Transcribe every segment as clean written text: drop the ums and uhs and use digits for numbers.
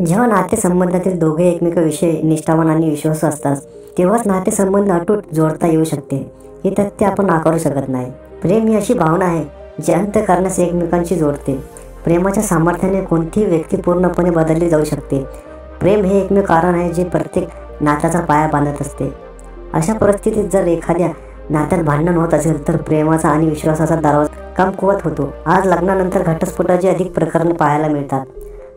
जेव्हा नातेसंबंधातील दोघे एकमेकांविषयी निष्ठावान आणि विश्वासू असतात तेव्हाच नातेसंबंध अतूट जोडता येऊ शकते. हे तथ्य आपण नाकारू शकत नाही. प्रेम ही अशी भावना आहे जी अंतःकरणास एकमेकांशी जोडते. प्रेमाच्या सामर्थ्याने कोणतीही व्यक्ती पूर्णपणे बदलली जाऊ शकते. प्रेम हे एकमेव कारण आहे जे प्रत्येक नात्याचा पाया बांधत असते. अशा परिस्थितीत जर एखाद्या नात्यात भांडण होत असेल तर प्रेमाचा आणि विश्वासाचा दरवाजा कमकुवत होतो. आज लग्नानंतर घटस्फोटाचे अधिक प्रकरणे पाहायला मिळतात.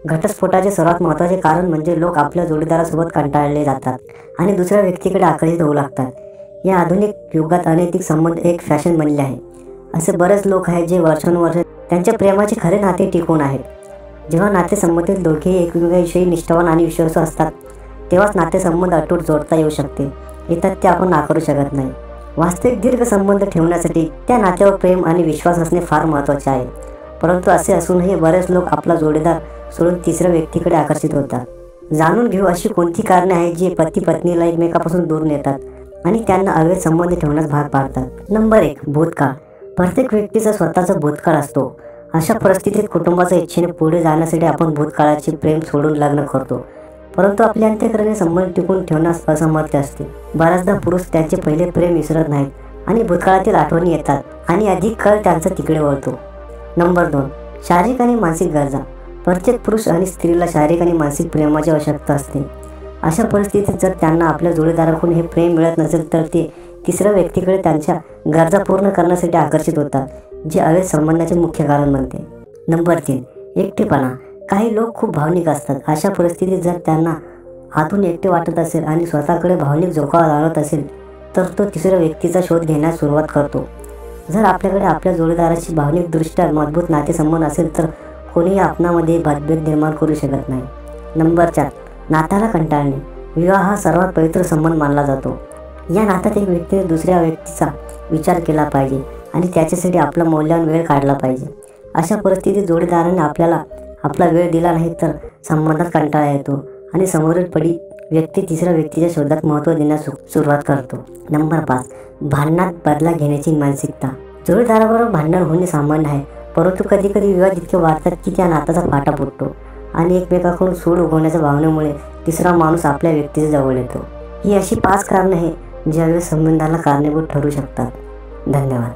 घटस्फोटाचे सर्वात महत्त्वाचे कारण म्हणजे लोक आपल्या जोडीदारासोबत कंटाळले जातात आणि दुसऱ्या व्यक्तीकडे आकर्षित होऊ लागतात. या आधुनिक युगात अनैतिक संबंध एक फॅशन बनले आहे. असे बरेच लोक आहेत जे वर्षानुवर्षे त्यांच्या प्रेमाचे खरे नाते टिकून आहेत. जेव्हा नातेसंबंधातील दोघेही एकमेकांविषयी निष्ठावान आणि विश्वासू असतात तेव्हाच नातेसंबंध अतूट जोडता येऊ शकते. हे तथ्य आपण नाकारू शकत नाही. वास्तविक दीर्घ संबंध ठेवण्यासाठी त्या नात्यावर प्रेम आणि विश्वास असणे फार महत्त्वाचे आहे. परंतु असे असूनही बरेच लोक आपला जोडीदार सोडून तिसऱ्या व्यक्तीकडे आकर्षित होतात. जाणून घेऊ अशी कोणती कारणे आहेत जी पती पत्नीला एकमेकापासून दूर नेतात आणि त्यांना अवैध संबंध ठेवण्यास भाग पाडतात. नंबर 1. भूतकाळ. प्रत्येक व्यक्तीचा स्वतःचा भूतकाळ असतो. अशा परिस्थितीत कुटुंबाच्या इच्छेने पुढे जाण्यासाठी आपण भूतकाळाचे प्रेम सोडून लग्न करतो. परंतु आपल्या अंतःकरणाने संबंध टिकून ठेवण्यास असमर्थ असते. बऱ्याचदा पुरुष त्यांचे पहिले प्रेम विसरत नाहीत आणि भूतकाळातील आठवणी येतात आणि अधिक काळ त्यांचा तिकडे वळतो. नंबर 2. शारीरिक आणि मानसिक गरजा. प्रत्येक पुरुष आणि स्त्रीला शारीरिक आणि मानसिक प्रेमाची आवश्यकता असते. अशा परिस्थितीत जर त्यांना आपल्या जोडीदाराकडून हे प्रेम मिळत नसेल तर ते तिसऱ्या व्यक्तीकडे त्यांच्या गरजा पूर्ण करण्यासाठी आकर्षित होतात, जे अवैध संबंधाचे मुख्य कारण बनते. नंबर 3. एकटेपणा. काही लोक खूप भावनिक असतात. अशा परिस्थितीत जर त्यांना आतून एकटे वाटत असेल आणि स्वतःकडे भावनिक झोकावा जाणवत असेल तर तो तिसऱ्या व्यक्तीचा शोध घेण्यास सुरुवात करतो. जर आपल्याकडे आपल्या जोडीदाराशी भावनिकदृष्ट्या मजबूत नातेसंबंध असेल तर कोणीही आपणामध्ये मतभेद निर्माण करू शकत नाही. नंबर 4. नात्याला कंटाळणे. विवाह हा सर्वात पवित्र संबंध मानला जातो. या नात्यात एक व्यक्तीने दुसऱ्या व्यक्तीचा विचार केला पाहिजे आणि त्याच्यासाठी आपला मौल्यवान वेळ काढला पाहिजे. अशा परिस्थितीत जोडीदाराने आपल्याला आपला वेळ दिला नाही तर संबंधात कंटाळा येतो आणि समोरील पडी व्यक्ती तिसऱ्या व्यक्तीच्या शोधात महत्त्व देण्यास सुरुवात करतो. नंबर 5. भांडणात बदला घेण्याची मानसिकता. जोडीदाराबरोबर भांडण होणे सामान्य आहे, परंतु कधी कधी विवाद इतके वाढतात की त्या नात्याचा फाटा फुटतो आणि एकमेकांकडून सूड उगवण्याच्या भावनेमुळे तिसरा माणूस आपल्या व्यक्तीच्या जवळ येतो. ही अशी 5 कारणे आहेत जी अवैध संबंधाला कारणीभूत ठरू शकतात. धन्यवाद.